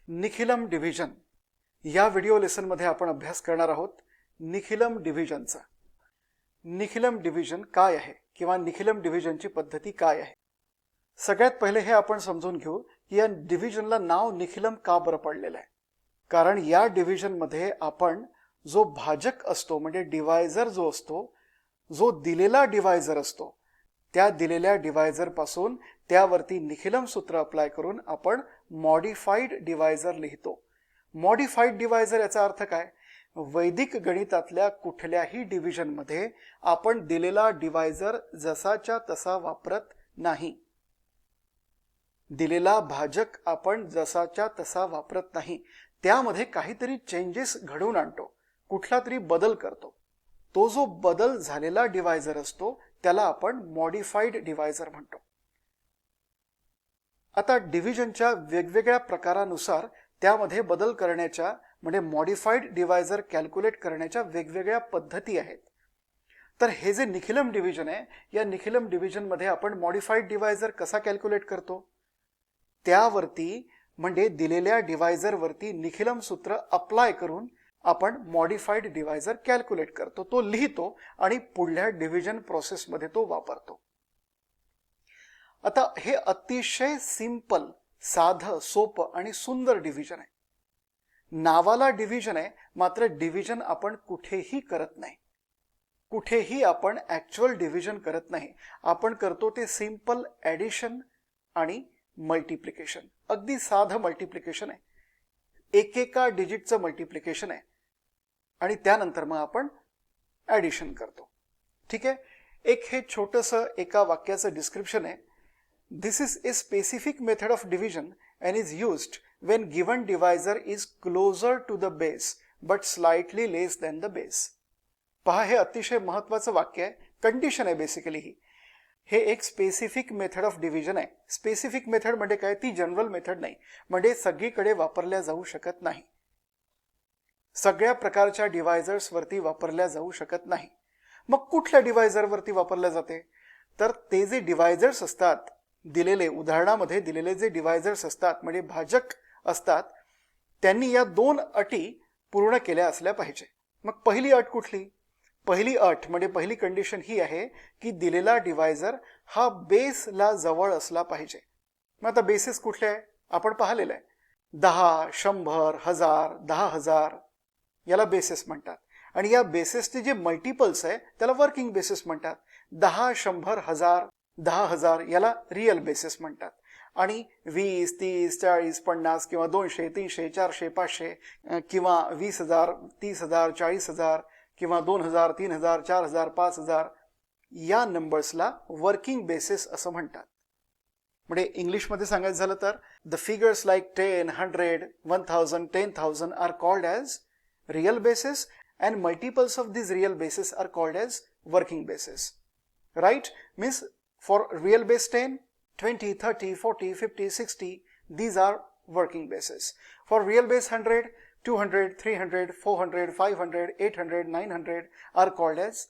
Nikhilam division या video लेसनमध्ये आपण अभ्यास करणार आहोत निखिलम डिव्हिजनचा। निखिलम डिव्हिजन काय आहे किंवा निखिलम डिव्हिजनची पद्धती काय आहे। सगळ्यात पहिले हे आपण समजून घेऊ की या डिव्हिजनला नाव निखिलम का बरं पडलेलं आहे। कारण या डिव्हिजनमध्ये आपण जो भाजक असतो म्हणजे डिवायझर जो असतो, जो दिलेला डिवायझर असतो, त्या दिलेल्या डिवायझर पासून त्यावरती निखिलम सूत्र अप्लाय करून आपण मॉडिफाइड डिवायझर लिहितो। मॉडिफाइड डिवायझर याचा अर्थ काय? वैदिक गणितातल्या कुठल्याही डिव्हिजन मध्ये आपण दिलेला डिवायझर जसाच्या तसा वापरत नाही। दिलेला भाजक आपण जसाच्या तसा वापरत नाही, त्यामध्ये काहीतरी चेंजेस घडवून आणतो, कुठला तरी बदल करतो। तो जो बदल झालेला डिवायझर असतो त्याला आपण मॉडिफाइड डिवायझर म्हणतो। आता डिव्हिजनच्या वेगवेगळ्या प्रकारानुसार त्यामध्ये बदल करण्याच्या म्हणजे मॉडिफाइड डिवायझर कॅल्क्युलेट करण्याच्या वेगवेगळ्या पद्धती आहेत। तर हे जे निखिलम डिव्हिजन आहे, या निखिलम डिव्हिजन मध्ये आपण मॉडिफाइड डिवायझर कसा कॅल्क्युलेट करतो, त्यावरती म्हणजे दिलेल्या डिवायझर वरती निखिलम सूत्र अप्लाय करून आपण मॉडिफाइड डिवायझर कॅल्क्युलेट करतो, तो लिहितो आणि पुढल्या डिव्हिजन प्रोसेस मध्ये तो वापरतो। आता हे अतिशय सिंपल, साधं, सोपं आणि सुंदर डिव्हिजन आहे। नावाला डिव्हिजन आहे, मात्र डिव्हिजन आपण कुठेही करत नाही, कुठेही आपण ऍक्च्युअल डिव्हिजन करत नाही। आपण करतो ते सिंपल ऍडिशन आणि मल्टिप्लिकेशन, अगदी साधं मल्टिप्लिकेशन आहे, एकेका डिजिटचं मल्टिप्लिकेशन आहे आणि त्यानंतर मग आपण ऍडिशन करतो। ठीक आहे, एक हे छोटंसं एका वाक्याचं डिस्क्रिप्शन आहे। This is a specific method of division and is used when given divisor is closer to the base but slightly less than the base. पहा, हे अतिशय महत्त्वाचं वाक्य आहे, कंडिशन आहे बेसिकली ही। हे एक स्पेसिफिक मेथड ऑफ डिव्हिजन आहे। स्पेसिफिक मेथड म्हणजे काय? ती जनरल मेथड नाही, म्हणजे सगळीकडे वापरल्या जाऊ शकत नाही, सगळ्या प्रकारच्या डिवायझर्स वरती वापरल्या जाऊ शकत नाही। मग कुठल्या डिवायझर वरती वापरल्या जाते? तर ते जे डिवायझर्स असतात दिलेले, उदाहरणामध्ये दिलेले जे डिवायझर्स असतात म्हणजे भाजक असतात, त्यांनी या दोन अटी पूर्ण केल्या असल्या पाहिजे। मग पहिली अट कुठली? पहिली अट म्हणजे पहिली कंडिशन ही आहे की दिलेला डिवायझर हा बेसला जवळ असला पाहिजे। मग आता बेसिस कुठले आहे आपण पाहिलेलं आहे, 10, 100, 1000, 10,000 याला बेसिस म्हणतात। आणि या बेसिसचे जे मल्टिपल्स आहे त्याला वर्किंग बेसिस म्हणतात। 10, 100, 1000, 10,000 याला रियल बेसिस म्हणतात। आणि 20, 30, 40, 50 किंवा 200, 300, 400, 500 किंवा 20,000, 30,000, 40,000 किंवा 2,000, 3,000, 4,000, 5,000 या नंबर्सला वर्किंग बेसिस असं म्हणतात। म्हणजे इंग्लिशमध्ये सांगायचं झालं तर the figures like 10, 100, 1000, 10,000 are called as real basis and multiples of these real bases are called as working basis. Right? Means for real base 10, 20, 30, 40, 50, 60, these are working bases. For real base 100, 200, 300, 400, 500, 800, 900 are called as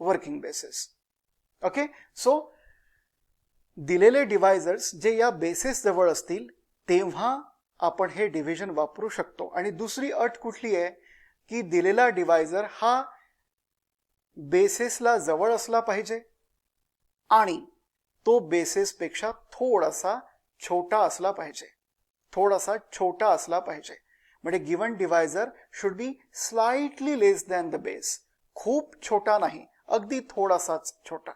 working bases. Okay? So, दिलेले divisors जे या basis जवळ असतील तेव्हा आपण हे division वापरू शकतो। आणि दुसरी अट कुठली आहे की दिलेला डिवायझर हा बेसिसला जवळ असला पाहिजे आणि तो बेसिस पेक्षा थोडासा छोटा असला पाहिजे, थोडासा छोटा असला पाहिजे। म्हणजे given divisor should be slightly less than the base, खूप छोटा नाही, अगदी थोडासाच छोटा।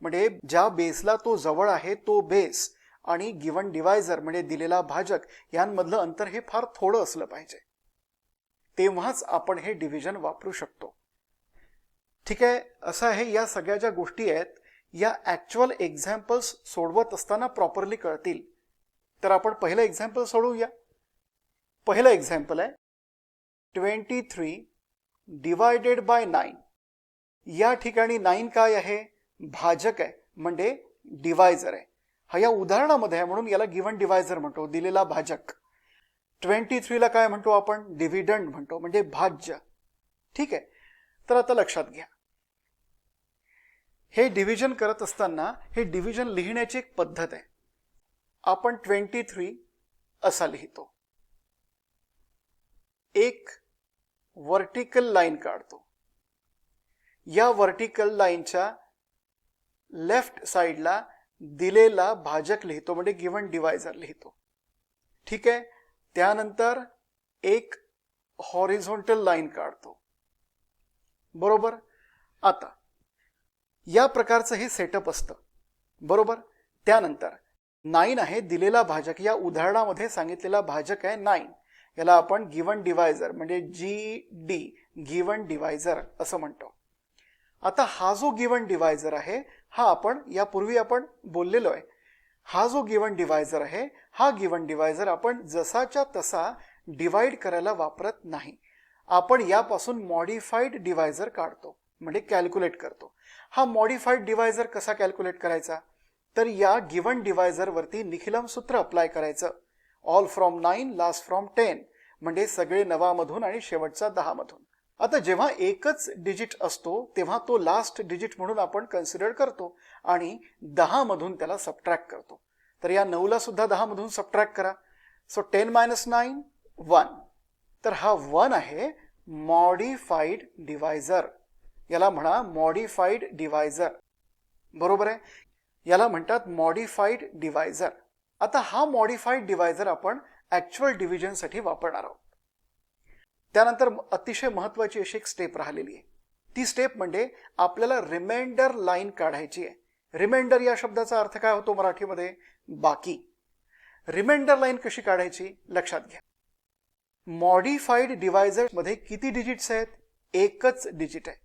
म्हणजे ज्या बेसला तो जवळ आहे तो बेस आणि गिवन डिवायझर म्हणजे दिलेला भाजक यांमधलं अंतर हे फार थोडं असलं पाहिजे, तेव्हाच आपण हे डिव्हिजन वापरू शकतो। ठीक आहे, असं आहे, या सगळ्या ज्या गोष्टी आहेत या ऍक्च्युअल एक्झाम्पल्स सोडवत असताना प्रॉपरली कळतील। तर आपण पहिलं एक्झाम्पल सोडवूया। पहिलं एक्झाम्पल आहे 23 डिवायडेड बाय 9। या ठिकाणी 9 काय आहे? भाजक आहे, म्हणजे डिवायझर आहे। हा या उदाहरणामध्ये आहे म्हणून याला गिवन डिवायझर म्हणतो, दिलेला भाजक। 23 ला काय म्हणतो आपण? डिव्हिडंड म्हणतो, म्हणजे भाज्य। ठीक आहे, तर आता लक्षात घ्या, हे डिव्हिजन करत असताना हे डिव्हिजन लिहिण्याची एक पद्धत आहे। आपण 23 असा लिहितो. एक वर्टिकल लाईन काढतो. या वर्टिकल लाईनच्या लेफ्ट साइडला दिलेला भाजक लिहितो, म्हणजे गिवन डिवायझर लिहितो. ठीक आहे. त्यानंतर एक हॉरिझॉन्टल लाईन काढतो. बरोबर. आता या प्रकारचं हे सेटअप असतं. बरोबर. त्यानंतर 9 आहे दिलेला भाजक. या उदाहरणामध्ये सांगितलेला भाजक आहे 9. याला आपण गिवन डिवायझर म्हणजे GD गिवन डिवायझर असं म्हणतो. आता हा जो गिवन डिवायझर आहे हा आपण यापूर्वी आपण बोललेलो आहे. हा जो गिवन डिवायझर आहे हा गिवन डिवायझर आपण जसाच्या तसा डिवाइड करायला वापरत नाही. आपण यापासून मॉडिफाईड डिवायझर काढतो, म्हणजे कॅल्क्युलेट करतो. हा मॉडिफाईड डिवायझर कसा कॅल्क्युलेट करायचा, तर या गिवन डिवायझर वरती निखिलम सूत्र अप्लाय करायचं. ऑल फ्रॉम 9 लास्ट फ्रॉम 10, म्हणजे सगळे 9 मधून आणि शेवटचा 10 मधून. आता जेव्हा एकच डिजिट असतो तेव्हा तो लास्ट डिजिट म्हणून आपण कन्सिडर करतो आणि 10 मधून त्याला सबट्रॅक्ट करतो. तर या 9 ला सुद्धा 10 मधून सबट्रॅक्ट करा. सो 10 - 9 1. तर हा 1 आहे मॉडिफाईड डिवायझर. याला म्हणा मॉडिफाईड डिवायझर. बरोबर आहे. याला म्हणतात मॉडिफाईड डिवायझर. आता हा मॉडिफाईड डिवायझर आपण ऍक्च्युअल डिव्हिजन साठी वापरणार आहोत. त्यानंतर अतिशय महत्त्वाची अशी एक स्टेप राहिलेली आहे. ती स्टेप म्हणजे आपल्याला रिमाइंडर लाईन काढायची आहे. रिमाइंडर या शब्दाचा अर्थ काय होतो मराठीमध्ये, बाकी. रिमाइंडर लाईन कशी काढायची लक्षात घ्या. मॉडिफाईड डिवायझर मध्ये किती डिजिट्स आहेत, एकच डिजिट आहे.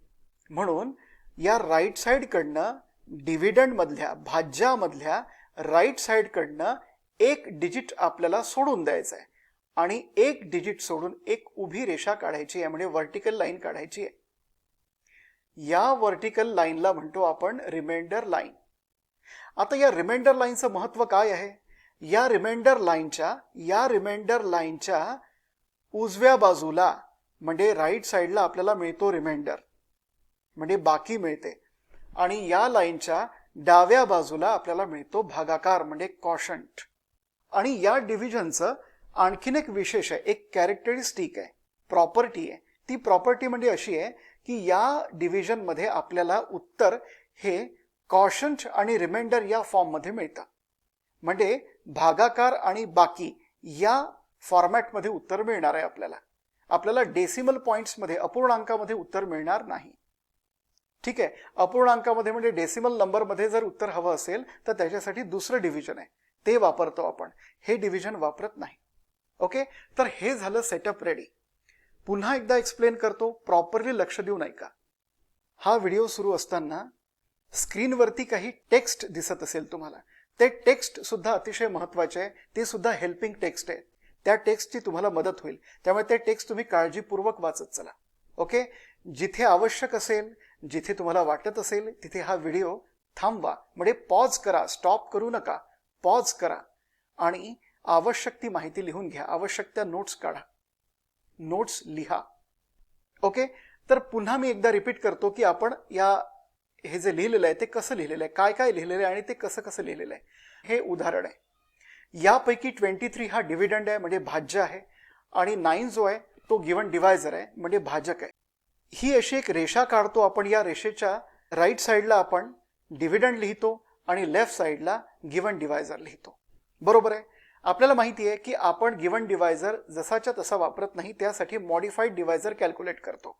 म्हणून या राईट साइड कडनं डिव्हिडंड मधल्या भाज्यामधल्या राईट साइड कडनं एक डिजिट आपल्याला सोडून द्यायचं आहे आणि एक डिजिट सोडून एक उभी रेषा काढायची आहे, म्हणजे व्हर्टिकल लाईन काढायची आहे. या व्हर्टिकल लाईनला म्हणतो आपण रिमाइंडर लाईन. आता या रिमाइंडर लाईनचं महत्व काय आहे. या रिमाइंडर लाईनच्या उजव्या बाजूला म्हणजे राईट साइडला आपल्याला मिळतो रिमाइंडर, म्हणजे बाकी मिळते. आणि या लाईनच्या डाव्या बाजूला आपल्याला मिळतो भागाकार, म्हणजे कॉशंट. आणि या डिव्हिजनचं आणखीन एक विशेष आहे, एक कॅरेक्टरिस्टिक आहे, प्रॉपर्टी आहे. ती प्रॉपर्टी म्हणजे अशी आहे की या डिव्हिजन मध्ये आपल्याला उत्तर हे कॉशंट आणि रिमाइंडर या फॉर्म मध्ये मिळतं. म्हणजे भागाकार आणि बाकी या फॉर्मॅटमध्ये उत्तर मिळणार आहे आपल्याला डेसिमल पॉइंट्समध्ये अपूर्णांकामध्ये उत्तर मिळणार नाही. ठीक आहे. अपूर्णांकामध्ये म्हणजे डेसिमल नंबरमध्ये जर उत्तर हवं असेल तर त्याच्यासाठी दुसरं डिव्हिजन आहे, ते वापरतो आपण. हे डिव्हिजन वापरत नाही. ओके. तर हे झालं सेटअप रेडी. पुन्हा एकदा एक्सप्लेन करतो, प्रॉपरली लक्ष देऊन ऐका. हा व्हिडिओ सुरू असताना स्क्रीनवरती काही टेक्स्ट दिसत असेल तुम्हाला, ते टेक्स्ट सुद्धा अतिशय महत्वाचे आहे. ते सुद्धा हेल्पिंग टेक्स्ट आहे. त्या टेक्स्टची तुम्हाला मदत होईल. त्यामुळे ते टेक्स्ट तुम्ही काळजीपूर्वक वाचत चला. ओके. जिथे आवश्यक असेल, जिथे तुम्हाला वाटत असेल तिथे हा व्हिडिओ थांबवा, म्हणजे पॉज करा, स्टॉप करू नका, पॉज करा आणि आवश्यक ती माहिती लिहून घ्या. आवश्यक त्या नोट्स काढा, नोट्स लिहा. ओके. तर पुन्हा मी एकदा रिपीट करतो की आपण हे जे लिहिलेलं आहे ते कसं लिहिलेलं आहे, काय काय लिहिलेलं आहे आणि ते कसं कसं लिहिलेलं आहे. हे उदाहरण आहे. यापैकी 23 हा डिव्हिडंड आहे, म्हणजे भाज्य आहे. आणि 9 जो आहे तो गिवन डिवायझर आहे, म्हणजे भाजक आहे. ही अशी एक रेषा काढतो आपण. या रेषेच्या राईट साइडला आपण डिव्हिडंड लिहितो आणि लेफ्ट साइडला गिवन डिवायझर लिहितो. बरोबर आहे. आपल्याला माहिती आहे की आपण गिवन डिवायझर जसाच्या तसा वापरत नाही, त्यासाठी मॉडिफाईड डिवायझर कॅल्क्युलेट करतो.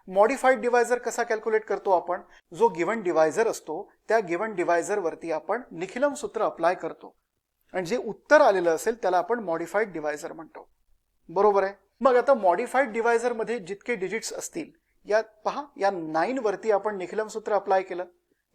मॉडिफाईड डिवायझर कसा कॅल्क्युलेट करतो आपण, जो गिवन डिवायझर असतो त्या गिवन डिवायझर वरती आपण निखिलम सूत्र अप्लाय करतो आणि जे उत्तर आलेलं असेल त्याला आपण मॉडिफाईड डिवायझर म्हणतो. बरोबर आहे. मग आता मॉडिफाईड डिवायझर मध्ये जितके डिजिट्स असतील, या पहा, या 9 वरती आपण निखिलम सूत्र अप्लाय केलं,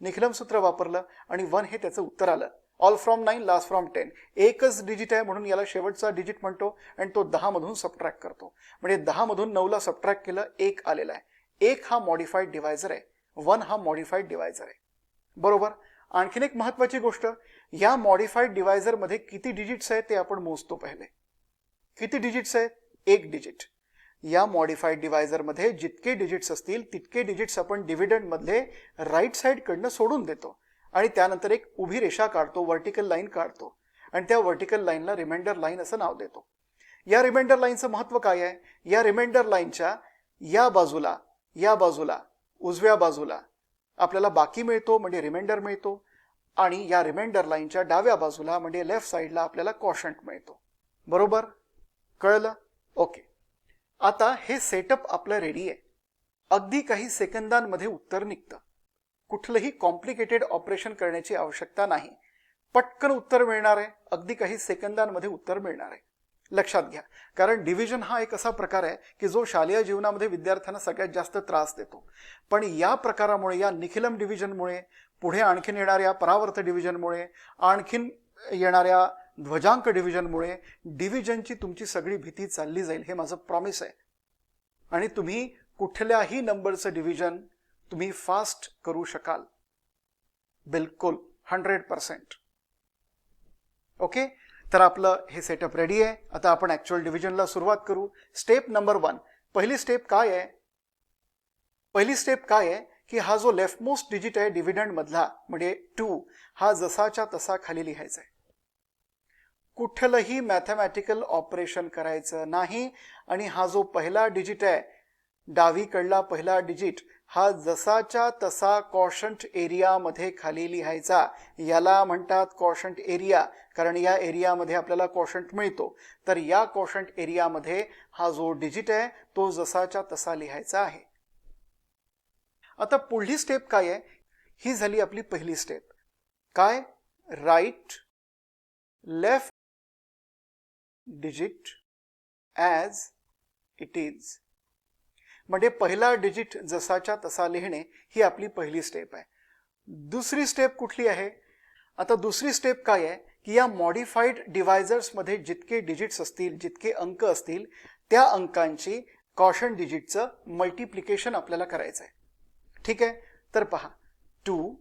निखिलम सूत्र वापरलं आणि 1 हे त्याचं उत्तर आलं. All from 9 last from 10. एकच डिजिट आहे म्हणून याला शेवटचा डिजिट म्हणतो आणि तो 10 मधून सबट्रॅक्ट करतो. म्हणजे 10 मधून 9 ला सबट्रॅक्ट केलं, 1 आलेला आहे. 1 हा मॉडिफाईड डिवायझर आहे, 1 हा मॉडिफाईड डिवायझर आहे. बरोबर. आणखीन एक महत्वाची गोष्ट, या मॉडिफाईड डिवायझर मध्ये किती डिजिट्स आहेत ते आपण मोजतो पहिले. किती डिजिट्स आहेत, 1 डिजिट. या मॉडिफाईड डिवायझर मध्ये जितके डिजिट्स असतील तितके डिजिट्स आपण डिव्हिडंड मधले राईट साइड कडनं सोडून देतो आणि त्यानंतर एक उभी रेषा काढतो, व्हर्टिकल लाईन काढतो आणि त्या व्हर्टिकल लाईनला रिमाइंडर लाईन असं नाव देतो. या रिमाइंडर लाईनचं महत्त्व काय आहे? या रिमाइंडर लाईनच्या या बाजूला उजव्या बाजूला आपल्याला बाकी मिळतो म्हणजे रिमाइंडर मिळतो, आणि या रिमाइंडर लाईनच्या डाव्या बाजूला म्हणजे लेफ्ट साईडला आपल्याला कॉशंट मिळतो. बरोबर? कळलं? ओके. आता हे सेटअप आपलं रेडी आहे. अगदी काही सेकंदांमध्ये उत्तर निघतं. कुठलंही कॉम्प्लिकेटेड ऑपरेशन करण्याची आवश्यकता नाही. पटकन उत्तर मिळणार आहे. अगदी काही सेकंदांमध्ये उत्तर मिळणार आहे. लक्षात घ्या, कारण डिव्हिजन हा एक असा प्रकार आहे की जो शालेय जीवनामध्ये विद्यार्थ्यांना सगळ्यात जास्त त्रास देतो. पण या प्रकारामुळे, या निखिलम डिव्हिजनमुळे, पुढे आणखीन येणाऱ्या परावर्त डिव्हिजनमुळे, आणखीन येणाऱ्या ध्वजांक डिव्हिजनमुळे डिव्हिजनची तुमची सगळी भीती चालली जाईल, हे माझं प्रॉमिस आहे. आणि तुम्ही कुठल्याही नंबरचं डिव्हिजन तुम्ही फास्ट करू शकाल. बिलकुल 100%. ओके, तर आपलं हे सेटअप रेडी आहे. आता आपण ऍक्च्युअल डिव्हिजनला सुरुवात करू. Step number 1. पहिली स्टेप काय आहे? पहिली स्टेप काय आहे की हा जो लेफ्ट मोस्ट डिजिट आहे डिव्हिडंड मधला म्हणजे 2, हा जसाच्या तसा खाली लिहायचा आहे. कुठलंही मॅथमॅटिकल ऑपरेशन करायचं नाही. आणि हा जो पहिला डिजिट आहे, डावीकडला पहिला डिजिट, हा जसाच्या तसा कॉशंट एरियामध्ये खाली लिहायचा. याला म्हणतात कॉशंट एरिया, कारण या एरियामध्ये आपल्याला कॉशंट मिळतो. तर या कॉशंट एरियामध्ये हा जो डिजिट आहे तो जसाच्या तसा लिहायचा आहे. आता पुढली स्टेप काय आहे? ही झाली आपली पहिली स्टेप. काय? Right left digit as it is, म्हणजे पहिला डिजिट जसाच्या तसा लिहिणे ही आपली पहिली स्टेप आहे. दुसरी स्टेप कुठली आहे? आता दुसरी स्टेप काय आहे की या मॉडिफाईड डिवायझर्समध्ये जितके डिजिट्स असतील, जितके अंक असतील, त्या अंकांची कॉशंट डिजिटचं मल्टिप्लिकेशन आपल्याला करायचं आहे. ठीक आहे, तर पहा 2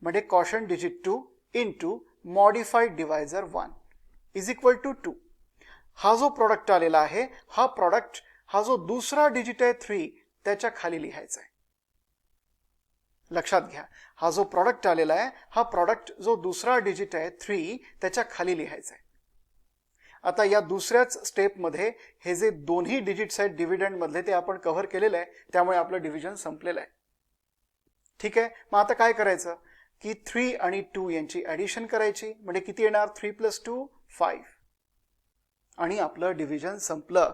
म्हणजे quotient digit 2 into modified divisor 1 is equal to 2. हा जो प्रॉडक्ट आलेला आहे, हा प्रॉडक्ट हा जो दुसरा डिजिट आहे 3 त्याच्या खाली लिहायचा आहे. लक्षात घ्या, हा जो प्रॉडक्ट आलेला आहे, हा प्रॉडक्ट जो दुसरा डिजिट आहे 3 त्याच्या खाली लिहायचा आहे. आता या दुसऱ्याच स्टेपमध्ये हे जे दोन्ही डिजिट्स आहेत डिव्हिडंड मधले ते आपण कव्हर केलेलं आहे, त्यामुळे आपलं डिव्हिजन संपलेलं आहे. ठीक आहे, मग आता काय करायचं की 3 आणि 2 यांची ॲडिशन करायची, म्हणजे किती येणार? 3 + 2 5. आणि आपलं डिव्हिजन संपलं.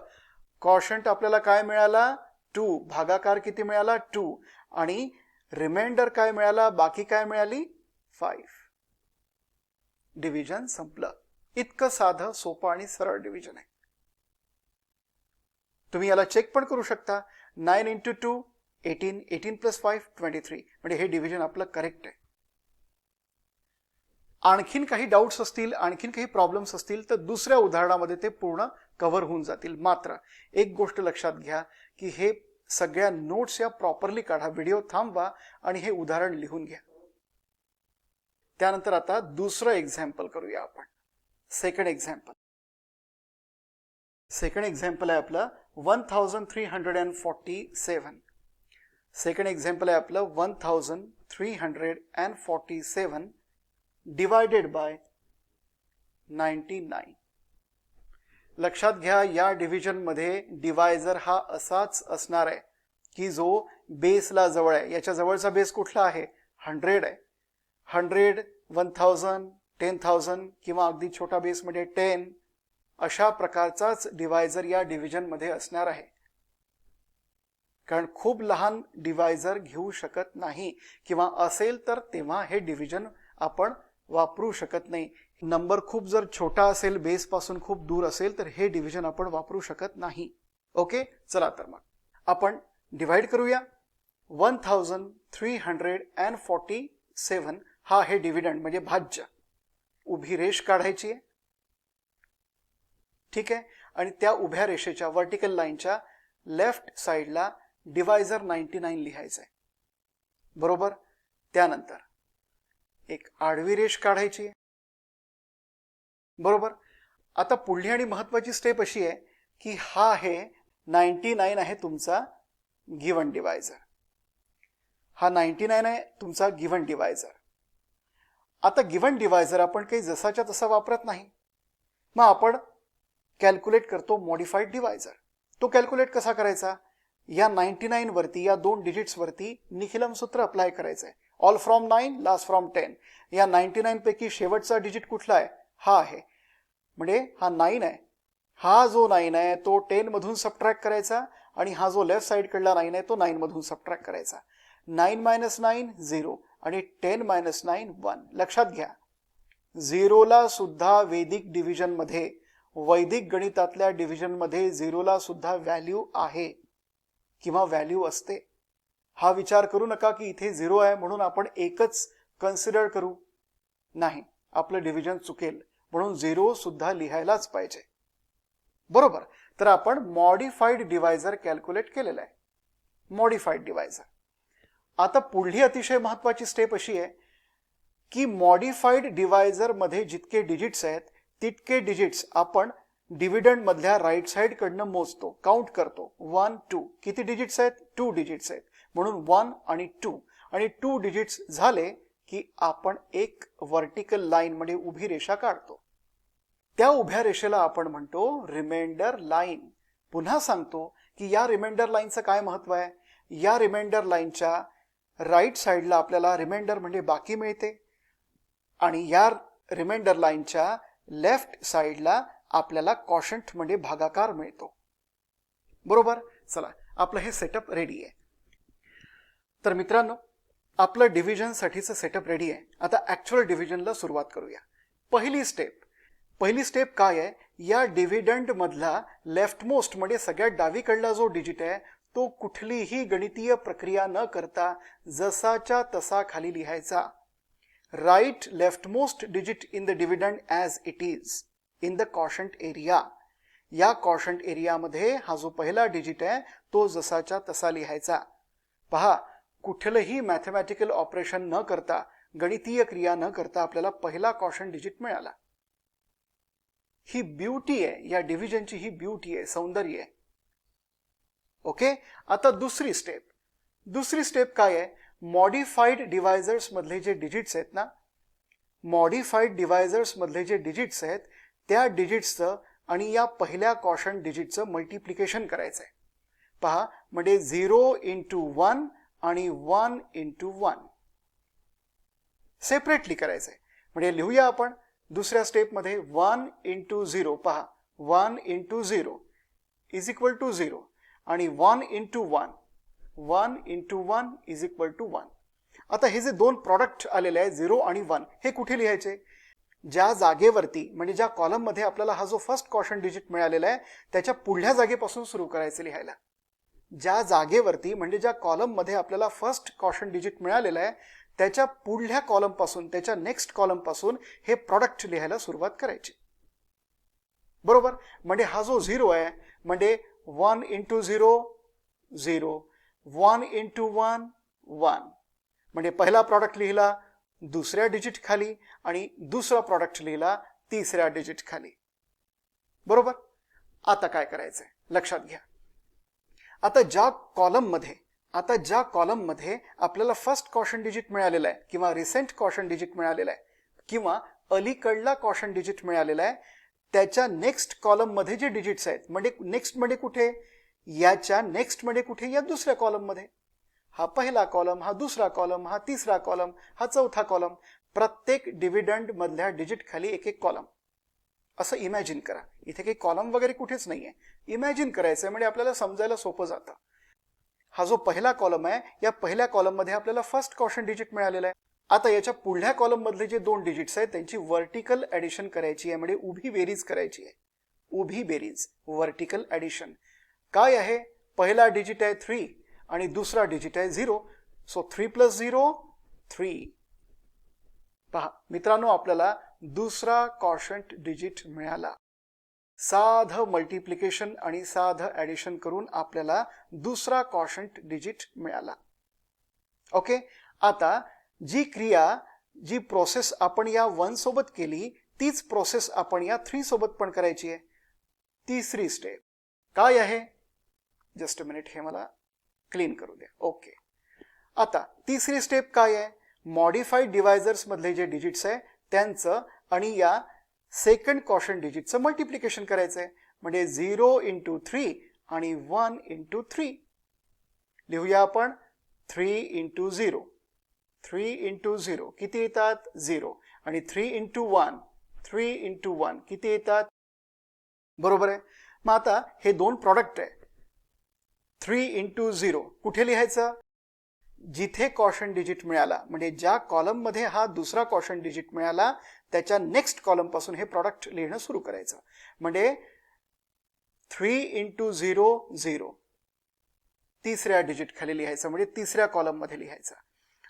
कॉशंट आपल्याला काय मिळाला? 2. भागाकार किती मिळाला? 2. आणि रिमाइंडर काय मिळाला? बाकी काय मिळाली? 5. डिव्हिजन संपलं. इतकं साधं, सोपं आणि सरळ डिव्हिजन आहे. तुम्ही याला चेक पण करू शकता. 9 × 2 18, 18 + 5 23, म्हणजे हे डिव्हिजन आपलं करेक्ट आहे. आणखीन काही डाऊट्स असतील, आणखीन काही प्रॉब्लेम्स असतील तर दुसऱ्या उदाहरणामध्ये ते पूर्ण कव्हर होऊन जातील. मात्र एक गोष्ट लक्षात घ्या की हे सगळ्या नोट्स या प्रॉपरली काढा, व्हिडिओ थांबवा आणि हे उदाहरण लिहून घ्या. त्यानंतर आता दुसरं एक्झाम्पल करूया आपण. सेकंड एक्झाम्पल आहे आपलं 1347. सेकंड एक्झाम्पल आहे आपलं 1347 डिवायडेड बाय 99. लक्षात घ्या, या डिव्हिजनमध्ये डिवायझर हा असाच असणार आहे की जो बेसला जवळ आहे. याच्या जवळचा बेस कुठला आहे? 100 आहे. 100, 1000, 10,000 किंवा अगदी छोटा बेस म्हणजे 10, अशा प्रकारचाच डिवायझर या डिव्हिजनमध्ये असणार आहे. कारण खूप लहान डिवायझर घेऊ शकत नाही, किंवा असेल तर तेव्हा हे डिव्हिजन आपण वापरू शकत नाही. नंबर खूप जर छोटा असेल, बेस पासून खूप दूर असेल, तर हे डिव्हिजन आपण वापरू शकत नाही. ओके, चला तर मग आपण डिवाइड करूया. 1347 हा हे डिव्हिडंड म्हणजे भाज्य. उभी रेष काढायची आहे. ठीक आहे, आणि त्या उभ्या रेषेच्या व्हर्टिकल लाईनच्या लेफ्ट साईडला डिवायझर 99 लिहायचं आहे. बरोबर. त्यानंतर एक आडवी रेष काढायची आहे. बरोबर. आता पुढली आणि महत्वाची स्टेप अशी आहे की हा आहे 99 आहे तुमचा गिवन डिवायझर. हा 99 आहे तुमचा गिवन डिवायझर. आता गिव्हन डिवायझर आपण काही जसाच्या तसा वापरत नाही, मग आपण कॅल्क्युलेट करतो मॉडिफाईड डिवायझर. तो कॅल्क्युलेट कसा करायचा? या 99 वरती, या 2 डिजिट्स वरती निखिलम सूत्र अप्लाय करायचं आहे. All from 9 last from 10. या 99 पैकी शेवटचा डिजिट कुठला आहे? हा आहे. म्हणजे हा 9 आहे. हा जो 9 आहे तो 10 मधून सबट्रॅक्ट करायचा आणि हा जो लेफ्ट साइड कडला 9 आहे तो 9 मधून सबट्रॅक्ट करायचा. 9 - 9 0 आणि 10 - 9 1. लक्षात घ्या, 0 ला सुद्धा वैदिक डिव्हिजन मध्ये, वैदिक गणितातल्या डिव्हिजन मध्ये 0 ला सुद्धा व्हॅल्यू आहे किंवा व्हॅल्यू असते. हा विचार करू नका की इथे 0 आहे म्हणून आपण एकच कन्सिडर करू. नाही, आपलं डिव्हिजन चुकेल, म्हणून 0 सुद्धा लिहायलाच पाहिजे. बरोबर. तर आपण मॉडिफाईड डिवायझर कॅल्क्युलेट केलेलं आहे. Modified divisor. आता पुढली अतिशय महत्वाची स्टेप अशी आहे की मॉडिफाईड डिवायझर मध्ये जितके डिजिट्स आहेत तितके डिजिट्स आपण डिव्हिडंड मधल्या राईट साइड कडनं मोजतो, काउंट करतो. 1 2. किती डिजिट्स आहेत? 2 डिजिट्स आहेत, म्हणून 1 आणि 2. आणि 2 डिजिट्स झाले की आपण एक व्हर्टिकल लाईन म्हणजे उभी रेषा काढतो. त्या उभ्या रेषेला आपण म्हणतो रिमाइंडर लाईन. पुन्हा सांगतो की या रिमाइंडर लाईनचं काय महत्व आहे? या रिमाइंडर लाईनच्या राईट साइडला आपल्याला रिमाइंडर म्हणजे बाकी मिळते आणि या रिमाइंडर लाईनच्या लेफ्ट साइडला आपल्याला कॉशंट म्हणजे भागाकार मिळतो. बरोबर. चला, आपलं हे सेटअप रेडी आहे. तर मित्रांनो, आपलं डिव्हिजन साठीचं सेटअप रेडी आहे. आता ऍक्च्युअल डिव्हिजनला सुरुवात करूया. पहिली स्टेप काय आहे? या डिव्हिडंड मधला लेफ्ट मोस्ट म्हणजे सगळ्यात डावीकडला जो डिजिट आहे तो कुठलीही गणितीय प्रक्रिया न करता जसाच्या तसा खाली लिहायचा. Right left most digit in the dividend as it is in the quotient area. या कॉशंट एरियामध्ये हा जो पहिला डिजिट आहे तो जसाच्या तसा लिहायचा. पहा, कुठलंही मॅथमॅटिकल ऑपरेशन न करता, गणितीय क्रिया न करता आपल्याला पहिला कॉशंट डिजिट मिळाला. ही ब्युटी आहे, या डिव्हिजनची ही ब्युटी आहे, सौंदर्य आहे. ओके. आता दुसरी स्टेप काय आहे? मॉडिफाईड डिवायझर्स मधले जे डिजिट्स आहेत ना, मॉडिफाईड डिवायझर्स मधले जे डिजिट्स आहेत त्या डिजिट्सचं आणि या पहिल्या कॉशंट डिजिटचं मल्टिप्लिकेशन करायचं आहे. पहा, म्हणजे 0 × 1 आणि 1 × 1 सेपरेटली करायचं आहे. म्हणजे लिहूया आपण दुसऱ्या स्टेपमध्ये 1 × 0. पहा, 1 × 0 इज इक्वल टू 0 आणि 1 × 1, 1 × 1 इज इक्वल टू 1. आता हे जे दोन प्रॉडक्ट आलेले आहे 0 आणि 1, हे कुठे लिहायचे? ज्या जागेवरती म्हणजे ज्या कॉलममध्ये आपल्याला हा जो फर्स्ट कॉशंट डिजिट मिळालेला आहे त्याच्या पुढल्या जागेपासून सुरू करायचं लिहायला. ज्या जागेवरती म्हणजे ज्या कॉलममध्ये आपल्याला फर्स्ट कॉशंट डिजिट मिळालेला आहे त्याच्या पुढल्या कॉलम पासून, त्याच्या नेक्स्ट कॉलम पासून हे प्रॉडक्ट लिहायला सुरुवात करायची. बरोबर. म्हणजे हा जो 0 आहे म्हणजे 1 × 0 0, 1 × 1 1. म्हणजे पहिला प्रॉडक्ट लिहिला दुसऱ्या डिजिट खाली आणि दुसरा प्रॉडक्ट लिहिला तिसऱ्या डिजिट खाली. बरोबर. आता काय करायचंय लक्षात घ्या. आता ज्या कॉलममध्ये आपल्याला फर्स्ट कॉशंट डिजिट मिळालेला आहे किंवा रिसेंट कॉशंट डिजिट मिळालेला आहे किंवा अलीकडला कॉशंट डिजिट मिळालेला आहे त्याच्या नेक्स्ट कॉलम मध्ये जे डिजिट्स आहेत म्हणजे नेक्स्ट मध्ये कुठे? याच्या नेक्स्ट मध्ये कुठे? या दुसऱ्या कॉलम मध्ये. हा पहिला कॉलम, हा दुसरा कॉलम, हा तिसरा कॉलम, हा चौथा कॉलम. प्रत्येक डिव्हिडंड मधल्या डिजिट खाली एक एक कॉलम. असं इमॅजिन करा. इथे काही कॉलम वगैरे कुठेच नाहीये. इमॅजिन करायचंय म्हणजे आपल्याला समजायला सोपं जातं. हा जो पहिला कॉलम आहे या पहिल्या कॉलम मध्ये आपल्याला फर्स्ट कॉशंट डिजिट मिळालेला आहे. आता याच्या पुढल्या कॉलम मधले जे दोन डिजिट्स आहेत त्यांची व्हर्टिकल ऍडिशन करायची आहे म्हणजे उभी बेरीज करायची आहे. उभी बेरीज, व्हर्टिकल ऍडिशन. काय आहे? पहिला डिजिट आहे 3 आणि दुसरा डिजिट आहे 0. सो 3 + 0 3. पहा मित्रांनो, आपल्याला दुसरा कॉशंट डिजिट मिळाला. साधं मल्टिप्लिकेशन आणि साधं ऍडिशन करून आपल्याला दुसरा कॉशंट डिजिट मिळाला. ओके. आता जी क्रिया, जी प्रोसेस आपण या 1 सोबत केली तीच प्रोसेस आपण या 3 सोबत पण करायची आहे. तिसरी स्टेप काय आहे? जस्ट अ मिनिट, हे मला क्लीन करू द्या. ओके. आता तिसरी स्टेप काय आहे? मॉडिफाईड डिवायझर्स मधले जे डिजिट्स आहे त्यांचं आणि या सेकंड कॉशन डिजिटचं मल्टिप्लिकेशन करायचं आहे. म्हणजे 0 इंटू 3 आणि 1 इंटू 3. लिहूया आपण 3 इंटू 0. 3 इंटू 0 किती येतात 0 आणि 3 इंटू 1 3 इंटू 1 किती येतात. बरोबर आहे. मग आता हे दोन प्रॉडक्ट आहे. 3 इंटू 0 कुठे लिहायचं. जिथे कॉशन डिजिट मिळाला म्हणजे ज्या कॉलम मध्ये हा दुसरा कॉशन डिजिट मिळाला त्याच्या नेक्स्ट कॉलम पासून हे प्रॉडक्ट लिहिणं सुरू करायचं. म्हणजे 3 इंटू 0 0 तिसऱ्या डिजिट खाली लिहायचं म्हणजे तिसऱ्या कॉलम मध्ये लिहायचा.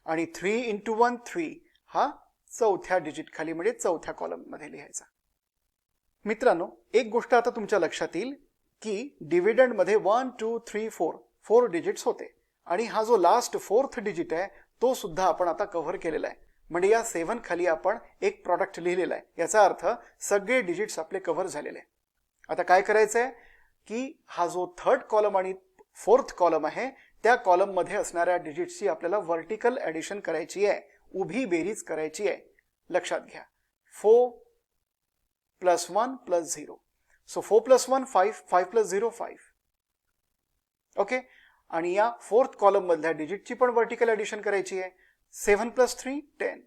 आणि 3 इंटू 1 3 हा चौथ्या डिजिट खाली म्हणजे चौथ्या कॉलम मध्ये लिहायचा. मित्रांनो एक गोष्ट आता तुमच्या लक्षात येईल की डिव्हिडंड मध्ये 1 2 3 4 डिजिट्स होते आणि हा जो लास्ट फोर्थ डिजिट आहे तो सुद्धा आपण आता कव्हर केलेला आहे. म्हणजे या 7 खाली आपण एक प्रॉडक्ट लिहिलेला आहे. याचा अर्थ सगळे डिजिट्स आपले कव्हर झालेले आहे. आता काय करायचंय की हा जो थर्ड कॉलम आणि फोर्थ कॉलम आहे त्या कॉलम मध्ये असणाऱ्या डिजिट्सची आपल्याला व्हर्टिकल ऍडिशन करायची आहे. उभी बेरीज करायची आहे. लक्षात घ्या 4 plus 1 plus 0. So 4 plus 1 5 5 plus 0 5. Okay. आणि या फोर्थ कॉलम मधल्या डिजिटची पण व्हर्टिकल ऍडिशन करायची आहे. 7 प्लस 3 10.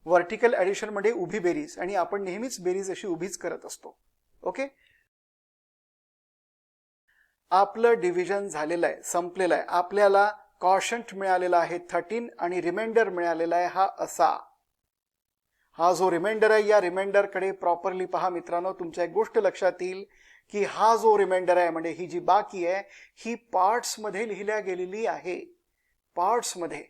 व्हर्टिकल ऍडिशन म्हणजे उभी बेरीज आणि आपण नेहमीच बेरीज अशी उभीच करत असतो. ओके. आपलं डिव्हिजन झालेलं आहे संपलेलं आहे. आपल्याला कॉशंट मिळालेला आहे 13 आणि रिमाइंडर मिळालेला आहे हा असा. हा जो रिमाइंडर आहे या रिमाइंडर कडे प्रॉपरली पहा मित्रांनो. तुमच्या एक गोष्ट लक्षात येईल की हा जो रिमाइंडर आहे म्हणजे ही जी बाकी आहे ही पार्ट्स मध्ये लिहिल्या गेलेली आहे. पार्ट्स मध्ये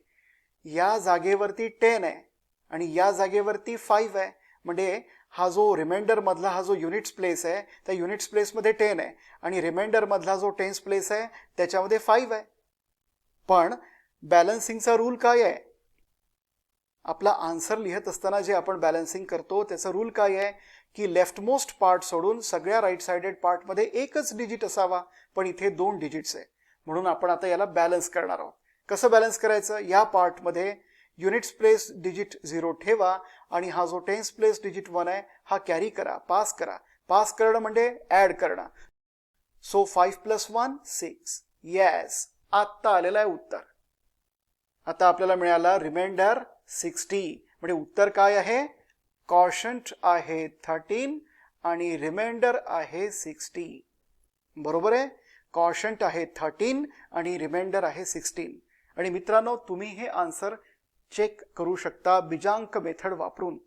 या जागेवरती 10 आहे आणि या जागेवरती 5 आहे. म्हणजे हा जो रिमाइंडर मधला हा जो युनिट्स प्लेस आहे त्या युनिट्स प्लेस मध्ये 10 आहे आणि रिमाइंडर मधला जो टेन्स प्लेस आहे त्याच्यामध्ये 5 आहे. पण बॅलन्सिंगचा रूल काय आहे. आपला आन्सर लिहत असताना जे आपण बॅलन्सिंग करतो त्याचा रूल काय आहे की लेफ्ट मोस्ट पार्ट सोडून सगळ्या राईट साइडेड पार्ट मध्ये एकच डिजिट असावा. पण इथे 2 डिजिट्स आहे म्हणून आपण आता याला बॅलन्स करणार आहोत. कसं बॅलन्स करायचं. या पार्ट मध्ये युनिट्स प्लेस डिजिट 0 ठेवा आणि हा जो टेन्स प्लेस डिजिट 1 आहे हा कॅरी करा पास करा. पास करणं म्हणजे ऍड करणं. So 5 plus 1 6. येस आत्ता आलेला आहे उत्तर. आता आपल्याला मिळाला रिमाइंडर 60. म्हणजे उत्तर काय आहे. कॉशंट आहे 13 आणि रिमाइंडर आहे 60. बरोबर आहे. कॉशंट आहे 13 आणि रिमाइंडर आहे 16. आणि मित्रांनो तुम्ही हे आन्सर चेक करू शकता बीजांक मेथड वापरून.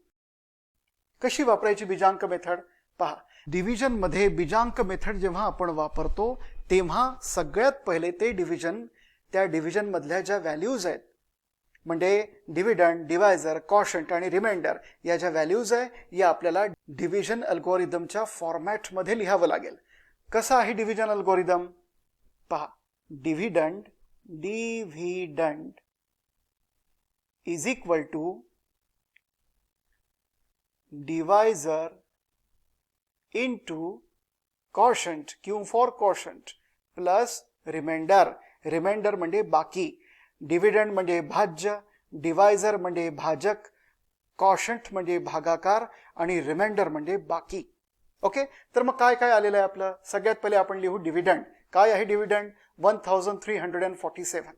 कशी वापरायची बीजांक मेथड पहा. डिव्हिजन मध्ये बीजांक मेथड जेव्हा आपण वापरतो तेव्हा सगळ्यात पहिले ते डिव्हिजन त्या डिव्हिजन मधल्या ज्या व्हॅल्यूज आहेत म्हणजे डिव्हिडंड डिवायझर कॉशंट आणि रिमाइंडर या ज्या व्हॅल्यूज आहे या आपल्याला डिव्हिजन अल्गोरिदमच्या फॉर्मॅट मध्ये लिहावं लागेल. कसं आहे डिव्हिजन अल्गोरिदम पहा. Dividend is equal to divisor into quotient q for quotient plus remainder. Remainder म्हणजे बाकी. डिव्हिडंड म्हणजे भाज्य डिवायझर म्हणजे भाजक कॉशंट म्हणजे भागाकार आणि रिमाइंडर म्हणजे बाकी. ओके. तर मग काय काय आलेलं आहे आपलं. सगळ्यात पहिले आपण लिहू डिव्हिडंड. काय आहे dividend 1347.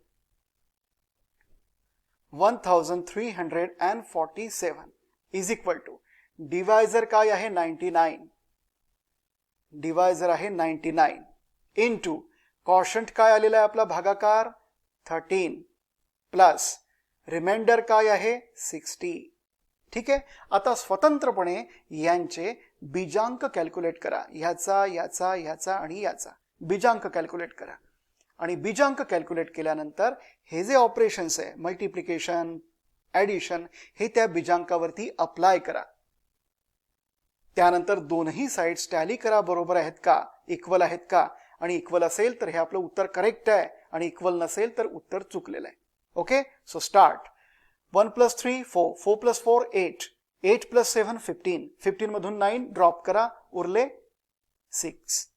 1347 is equal to divisor काय आहे 99. डिवायझर आहे 99 इंटू कॉशंट काय आलेला आहे आपला भागाकार 13 प्लस रिमाइंडर काय आहे 60. ठीक आहे. आता स्वतंत्रपणे यांचे बीजांक कॅल्क्युलेट करा. ह्याचा याचा ह्याचा आणि याचा बीजांक कॅल्क्युलेट करा. आणि बीजांक कॅल्क्युलेट केल्यानंतर हे जे ऑपरेशन्स आहे मल्टिप्लिकेशन ऍडिशन हे त्या बीजांकावरती अप्लाय करा. त्यानंतर दोनही साइड्स टॅली करा बरोबर आहेत का इक्वल आहेत का. आणि इक्वल असेल तर हे आपलं उत्तर करेक्ट आहे आणि इक्वल नसेल तर उत्तर चुकलेलं आहे. Okay. So start. 1 plus 3 4 4 plus 4 8 8 plus 7 15 15 मधून 9 ड्रॉप करा उरले 6.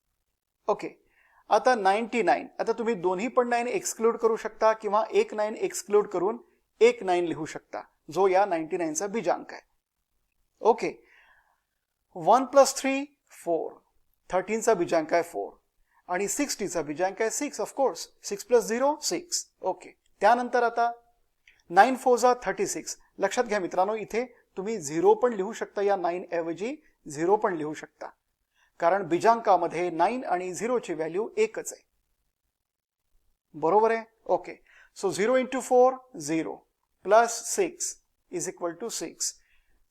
ओके. आता 99. आता तुम्ही दोन्ही पण 9 एक्सक्लूड करू शकता किंवा एक 9 एक्सक्लूड करून एक 9 लिहू शकता, जो या 99चा बीजांक आहे. ओके. 1 + 3 4, 13चा बीजांक आहे 4 आणि 60चा बीजांक आहे 6. ऑफकोर्स 6 + 0 6. ओके. त्यानंतर आता 9 4 जा 36. लक्षात घ्या मित्रांनो, इथे तुम्ही 0 पण लिहू शकता, या 9 ऐवजी 0 पण लिहू शकता, कारण बीजांकामध्ये 9 आणि 0 ची व्हॅल्यू एकच आहे. बरोबर आहे. Okay. So 0 × 4 0 plus 6 is equal to 6.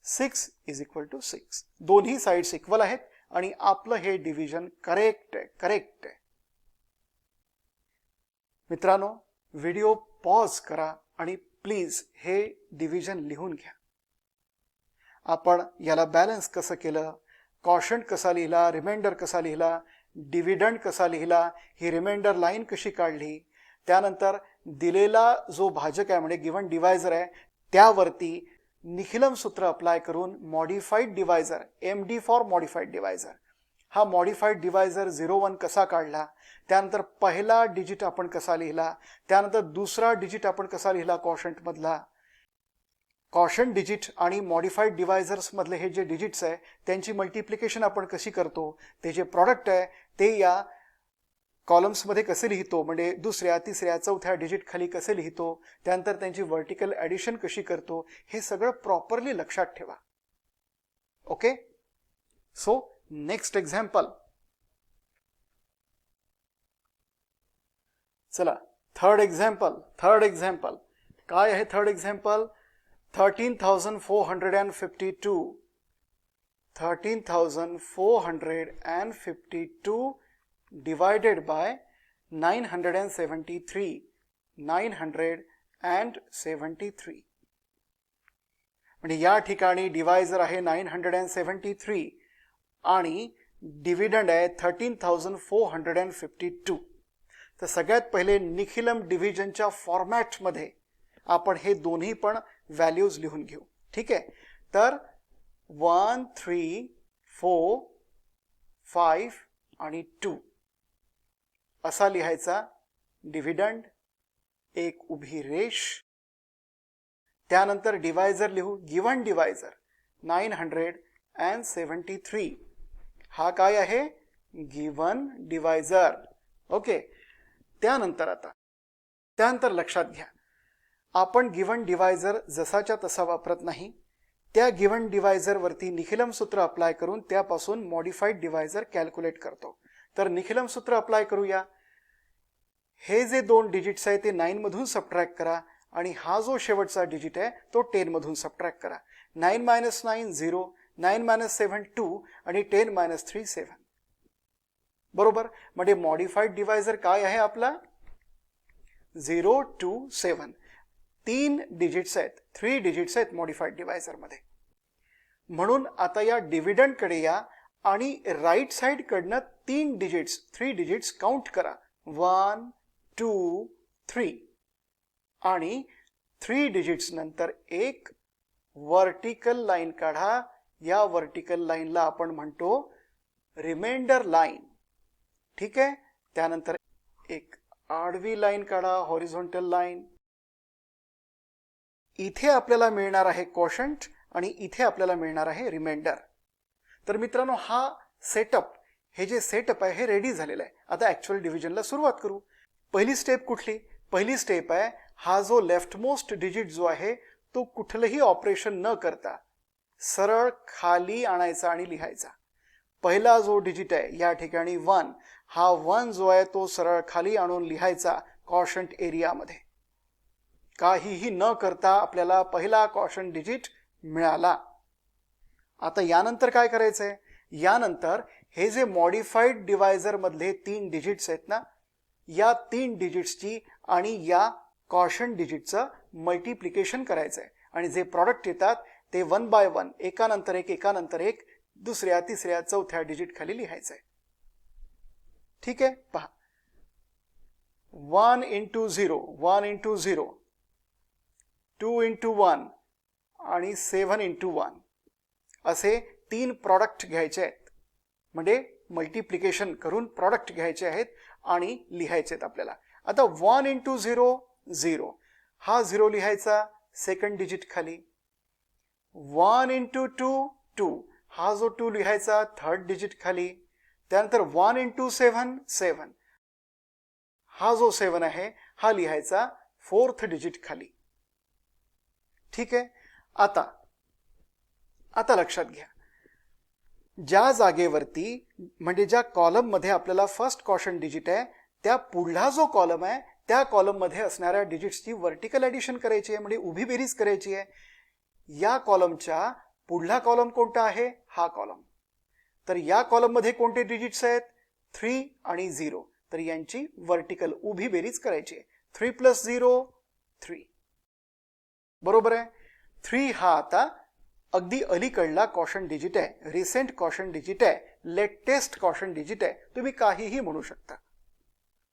6 is equal to 6. दोन्ही साइड्स इक्वल आहेत आणि आपलं हे डिव्हिजन करेक्ट आहे. करेक्ट आहे मित्रांनो. व्हिडिओ पॉज करा आणि प्लीज हे डिव्हिजन लिहून घ्या. आपण याला बॅलन्स कसं केलं, कॉशंट कसा लिहिला, रिमाइंडर कसा लिहिला, डिव्हिडंड कसा लिहिला, ही रिमाइंडर लाईन कशी काढली, त्यानंतर दिलेला जो भाजक आहे म्हणजे गिव्हन डिवायझर आहे त्यावरती निखिलम सूत्र अप्लाय करून modified divisor, MD for modified divisor, हा मॉडिफाईड डिवायझर 01 कसा काढला, त्यानंतर पहिला डिजिट आपण कसा लिहिला, त्यानंतर दुसरा डिजिट आपण कसा लिहिला कॉशंटमधला, कॉशंट डिजिट आणि मॉडिफाईड डिवायझर्स मधले हे जे डिजिट्स आहे त्यांची मल्टिप्लिकेशन आपण कशी करतो, ते जे प्रॉडक्ट आहे ते या कॉलम्समध्ये कसे लिहितो, म्हणजे दुसऱ्या तिसऱ्या चौथ्या डिजिट खाली कसे लिहितो, त्यानंतर त्यांची व्हर्टिकल ॲडिशन कशी करतो, हे सगळं प्रॉपरली लक्षात ठेवा. ओके. So next example. चला थर्ड एक्झाम्पल. काय आहे थर्ड एक्झाम्पल? 13,452. 13,452 divided by 973. 973. म्हणजे या ठिकाणी डिवायझर आहे 973 आणि डिव्हिडंड आहे 13,452. तर सगळ्यात पहिले निखिलम डिव्हिजनच्या फॉर्मॅटमध्ये आपण हे दोन्ही पण व्हॅल्यूज लिहून घेऊ. ठीक आहे. तर 1 3 4 5 आणि 2 असा लिहायचा डिव्हिडंड, एक उभी रेष. त्यानंतर डिवायझर लिहू, गिव्हन डिवायझर 973. हा काय आहे? Given divisor. ओके. त्यानंतर लक्षात घ्या, आपण गिव्हन डिवायझर जसाच्या तसा वापरत नाही. त्या गिव्हन डिवायझर वरती निखिलम सूत्र अप्लाय करून त्यापासून मॉडिफाईड डिवायझर कॅल्क्युलेट करतो. तर निखिलम सूत्र अप्लाय करूया. हे जे दोन डिजिट्स आहे ते 9 मधून सबट्रॅक्ट करा आणि हा जो शेवटचा डिजिट आहे तो 10 मधून सबट्रॅक्ट करा. 9 - 9 0, 9 - 7 2 आणि 10 - 3 7. बरोबर. म्हणजे मॉडिफाईड डिवायझर काय आहे आपला? 0 2 7. 3 डिजिट्स आहेत, 3 डिजिट्स आहेत मॉडिफाईड डिवायझर मध्ये. म्हणून आता या डिव्हिडंड कडे या आणि राईट साइड कडनं 3 डिजिट्स काउंट करा. 1 2 3 आणि 3 डिजिट्स नंतर एक वर्टिकल लाईन काढा. या वर्टिकल लाईनला आपण म्हणतो रिमाइंडर लाईन. ठीक आहे. त्यानंतर एक आडवी लाईन काढा, हॉरिझॉन्टल लाईन. इथे आपल्याला मिळणार आहे क्वोशंट आणि इथे आपल्याला मिळणार आहे रिमाइंडर. तर मित्रांनो, हा सेटअप, हे जे सेटअप आहे हे रेडी झालेलं आहे. आता ऍक्च्युअल डिव्हिजनला सुरुवात करू. पहिली स्टेप कुठली? पहिली स्टेप आहे हा जो लेफ्ट मोस्ट डिजिट जो आहे तो कुठलंही ऑपरेशन न करता सरळ खाली आणायचा आणि लिहायचा. पहिला जो डिजिट आहे या ठिकाणी 1, हा 1 जो आहे तो सरळ खाली आणून लिहायचा क्वोशंट एरियामध्ये. काहीही न करता आपल्याला पहिला क्वोशंट डिजिट मिळाला. आता यानंतर काय करायचंय? यानंतर हे जे मॉडिफाईड डिवायझर मधले 3 डिजिट्स आहेत ना, या 3 डिजिट्सची आणि या क्वोशंट डिजिटचं मल्टिप्लिकेशन करायचंय आणि जे प्रॉडक्ट येतात ते 1 बाय 1, एकानंतर एक दुसऱ्या तिसऱ्या चौथ्या डिजिट खाली लिहायचंय. ठीक आहे. पहा, 1 × 0, 1 × 0, 2 × 1 आणि 7 × 1 असे 3 प्रॉडक्ट घ्यायचे आहेत. म्हणजे मल्टिप्लिकेशन करून प्रॉडक्ट घ्यायचे आहेत आणि लिहायचे आहेत आपल्याला. आता 1 × 0 0, हा 0 लिहायचा, सेकंड डिजिट खाली. 1 इंटू 2 2, हा जो 2 लिहायचा थर्ड डिजिट खाली. त्यानंतर 1 इंटू 7 7, हा जो 7 आहे हा लिहायचा फोर्थ डिजिट खाली. ठीक आहे. आता लक्षात घ्या, ज्या जागेवरती म्हणजे ज्या कॉलम मध्ये आपल्याला फर्स्ट कॉशन डिजिट आहे त्या पुढला जो कॉलम आहे त्या कॉलम मध्ये असणाऱ्या डिजिट्सची व्हर्टिकल ॲडिशन करायची आहे, म्हणजे उभी बेरीज करायची आहे. या कॉलमच्या पुढला कॉलम कोणता आहे? हा कॉलम. तर या कॉलम मध्ये कोणते डिजिट्स आहेत? 3 आणि 0. तर यांची व्हर्टिकल उभी बेरीज करायची आहे. 3 प्लस 0 3. बरोबर आहे. 3 हा आता अगदी अलीकडला कॉशन डिजिट आहे, रिसेंट कॉशन डिजिट आहे, लेटेस्ट कॉशन डिजिट आहे. तुम्ही काहीही म्हणू शकता,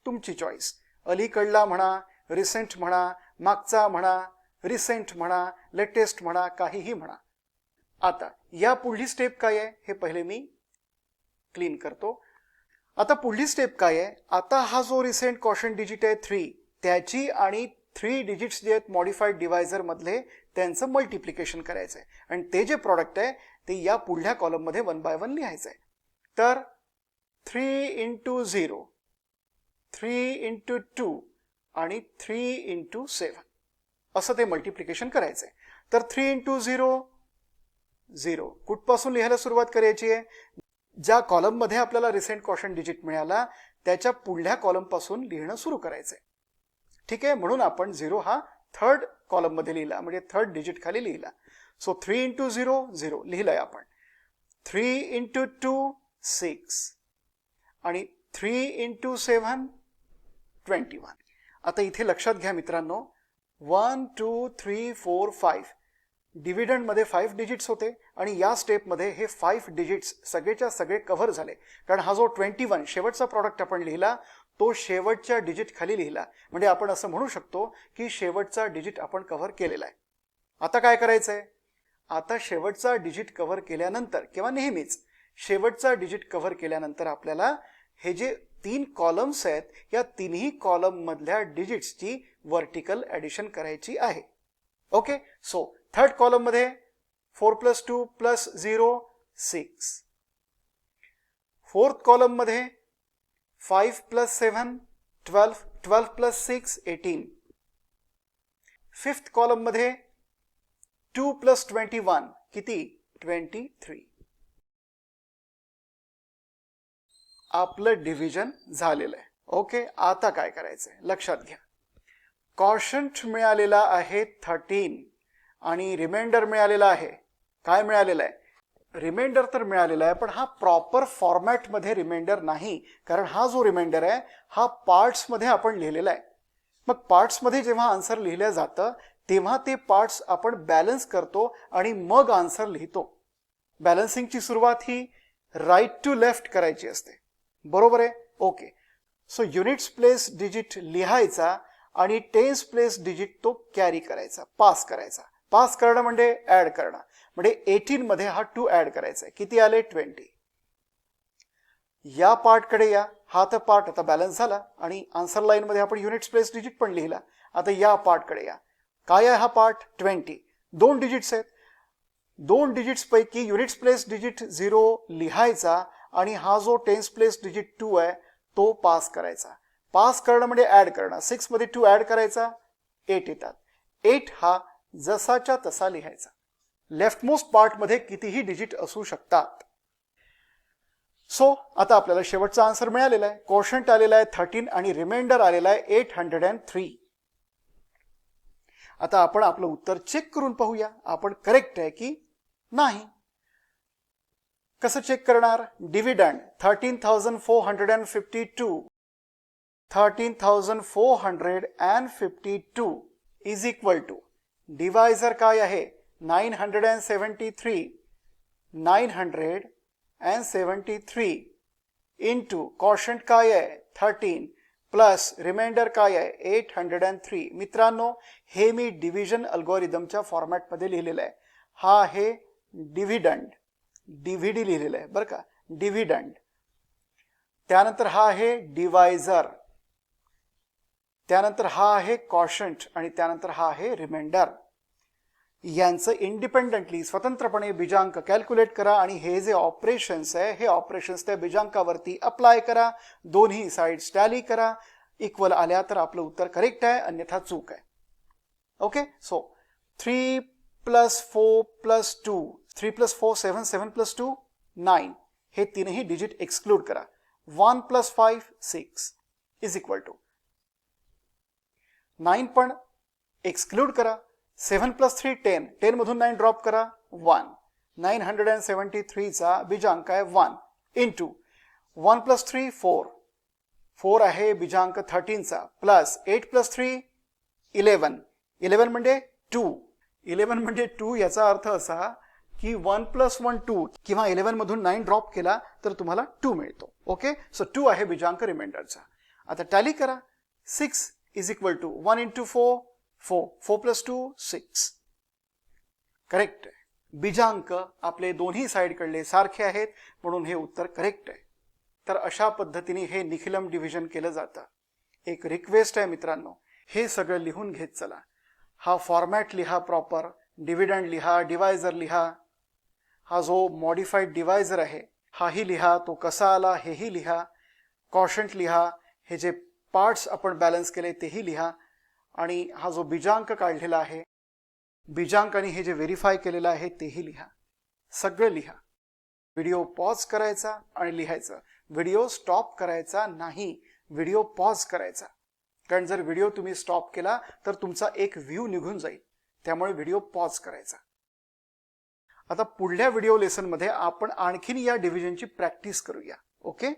तुमची चॉईस. अलीकडला म्हणा, रिसेंट म्हणा, मागचा म्हणा, रिसेंट म्हणा, लेटेस्ट म्हणा, काहीही म्हणा. आता या पुढली स्टेप काय आहे हे पहिले मी क्लीन करतो. आता पुढली स्टेप काय आहे? आता हा जो रिसेंट कॉशन डिजिट आहे 3, त्याची आणि 3 डिजिट्स जे आहेत मॉडिफाईड डिवायझर मधले त्यांचं मल्टिप्लिकेशन करायचं आहे आणि ते जे प्रॉडक्ट आहे ते या पुढल्या कॉलम मध्ये 1 बाय 1 लिहायचं आहे. तर 3 इंटू 0, 3 इंटू 2 आणि 3 इंटू 7 असं ते मल्टिप्लिकेशन करायचं आहे. तर 3 इंटू 0 0, कुठपासून लिहायला सुरुवात करायची आहे? ज्या कॉलम मध्ये आपल्याला रिसेंट कॉशन डिजिट मिळाला त्याच्या पुढल्या कॉलम पासून लिहिणं सुरू करायचंय. ठीक आहे. म्हणून आपण 0 हा थर्ड कॉलम मध्ये लिहिला, म्हणजे थर्ड डिजिट खाली लिहिला. सो 3 इंटू 0 0 लिहिलंय आपण. 3 इंटू 2 6 आणि 3 इंटू 7 21. आता इथे लक्षात घ्या मित्रांनो, 1 2 3 4 5 डिव्हिडंड मध्ये 5 डिजिट्स होते आणि या स्टेप मध्ये हे 5 डिजिट्स सगळेच्या सगळे कव्हर झाले. कारण हा जो 21 शेवटचा प्रॉडक्ट आपण लिहिला तो शेवटच्या डिजिट खाली लिहिला, म्हणजे आपण असं म्हणू शकतो की शेवटचा डिजिट आपण कव्हर केलेला आहे. आता काय करायचंय? आता शेवटचा डिजिट कव्हर केल्यानंतर किंवा नेहमीच शेवटचा डिजिट कव्हर केल्यानंतर आपल्याला हे जे 3 कॉलम्स आहेत या तिन्ही कॉलम मधल्या डिजिट्सची व्हर्टिकल ॲडिशन करायची आहे. ओके. सो थर्ड कॉलम मध्ये 4 प्लस 2 प्लस 0 6. फोर्थ कॉलम मध्ये 5 प्लस 7 12, 12 प्लस 6 18. फिफ्थ कॉलम मध्ये 2 प्लस 21 किती? 23. आपलं डिव्हिजन झालेलं आहे. ओके. आता काय करायचंय लक्षात घ्या. कॉशंट मिळालेला आहे 13 आणि रिमाइंडर मिळालेला आहे. काय मिळालेलं आहे? रिमाइंडर तर मिळालेला आहे, पण हा प्रॉपर फॉर्मॅट मध्ये रिमाइंडर नाही, कारण हा जो रिमाइंडर आहे हा पार्ट्स मध्ये आपण लिहिलेला आहे. मग पार्ट्स मध्ये जेव्हा आन्सर लिहिलं जातं तेव्हा ते पार्ट्स आपण बॅलन्स करतो आणि मग आन्सर लिहितो. बॅलन्सिंगची सुरुवात ही राईट टू लेफ्ट करायची असते. बरोबर आहे. Okay. So units place digit लिहायचा आणि टेन्स प्लेस डिजिट तो कॅरी करायचा, पास करायचा. पास करणं म्हणजे ऍड करणं, म्हणजे 18 मध्ये हा 2 ऍड करायचा आहे. किती आले? 20. या पार्ट कडे या. हा तर पार्ट आता बॅलन्स झाला आणि आन्सर लाईन मध्ये आपण युनिट्स प्लेस डिजिट पण लिहिला. आता या पार्ट कडे या. काय आहे हा पार्ट? 20. 2 डिजिट्स आहेत. 2 डिजिट्स पैकी युनिट्स प्लेस डिजिट 0 लिहायचा आणि हा जो टेन्स प्लेस डिजिट 2 आहे तो पास करायचा. पास करणं म्हणजे ऍड करणं. 6 मध्ये 2 ऍड करायचा, 8 येतात. 8 हा जसाच्या तसा लिहायचा. लेफ्ट मोस्ट पार्ट मध्ये कितीही डिजिट असू शकतात. सो आता आपल्याला शेवटचा आन्सर मिळालेला आहे. कोशंट आलेला आहे 13 आणि रिमाइंडर आलेला आहे 803. आता आपण आपलं उत्तर चेक करून पाहूया आपण करेक्ट आहे की नाही. कसं चेक करणार? Dividend 13,452 13,452 is equal to divisor काय आहे? 973 973 इंटू कॉशंट काय आहे? 13 प्लस रिमाइंडर काय आहे? 803. मित्रांनो, हे मी डिव्हिजन अल्गोरिदमच्या फॉर्मॅटमध्ये लिहिलेलं आहे. हा आहे डिव्हिडंड, डीव्हीडी लिहिलेलं आहे बरं का, डिव्हिडंड. त्यानंतर हा आहे डिवायझर, त्यानंतर हा आहे कॉशंट आणि त्यानंतर हा आहे रिमाइंडर. यांचं इंडिपेंडंटली स्वतंत्रपणे बीजांक कॅल्क्युलेट करा आणि हे जे ऑपरेशन्स आहे हे ऑपरेशन्स त्या बीजांकावरती अप्लाय करा, दोन्ही साइड्स टॅली करा, इक्वल आल्या तर आपलं उत्तर करेक्ट आहे, अन्यथा चूक आहे. ओके, सो 3 + 4 + 2, 3 + 4 7, 7 + 2 9, हे तीनही डिजिट एक्सक्लूड करा. 1 + 5 6 इज इक्वल टू 9 पण एक्सक्लूड करा. 7 + 3 10, 10 मधून 9 ड्रॉप करा 1. 973 चा बीजांक आहे 1 इंटू 1 + 3 4, 4 आहे बीजांक 13 चा, प्लस 8 + 3 11, 11 म्हणजे 2, 11 म्हणजे 2. याचा अर्थ असा की 1 + 1 2 किंवा 11 मधून 9 ड्रॉप केला तर तुम्हाला 2 मिळतो. ओके, सो 2 आहे बीजांक रिमाइंडरचा. आता टॅली करा. 6 is equal to 1 into 4 4, 4 + 2 6. Correct आहे. बीजांक आपले दोन्ही साइडकडले सारखे आहेत म्हणून हे उत्तर करेक्ट आहे. तर अशा पद्धतीने हे निखिलम डिव्हिजन केलं जातं. एक रिक्वेस्ट आहे मित्रांनो, हे सगळं लिहून घेत चला. हा फॉर्मॅट लिहा प्रॉपर, डिव्हिडंड लिहा, डिवायझर लिहा. हा जो मॉडिफाईड डिवायझर आहे हाही लिहा, तो कसा आला हेही लिहा. कॉशंट लिहा, हे जे पार्ट्स आपण बॅलन्स केले तेही लिहा. आणि हा जो बीजांक काढलेला आहे, बीजांक आणि हे जे व्हेरीफाय केलेलं आहे तेही लिहा. सगळं लिहा. व्हिडिओ पॉज करायचा आणि लिहायचं. व्हिडिओ स्टॉप करायचा नाही, व्हिडिओ पॉज करायचा. कारण जर व्हिडिओ तुम्ही स्टॉप केला तर तुमचा एक व्ह्यू निघून जाईल. त्यामुळे व्हिडिओ पॉज करायचा. आता पुढल्या व्हिडिओ लेसनमध्ये आपण आणखीन या डिव्हिजनची प्रॅक्टिस करूया. ओके.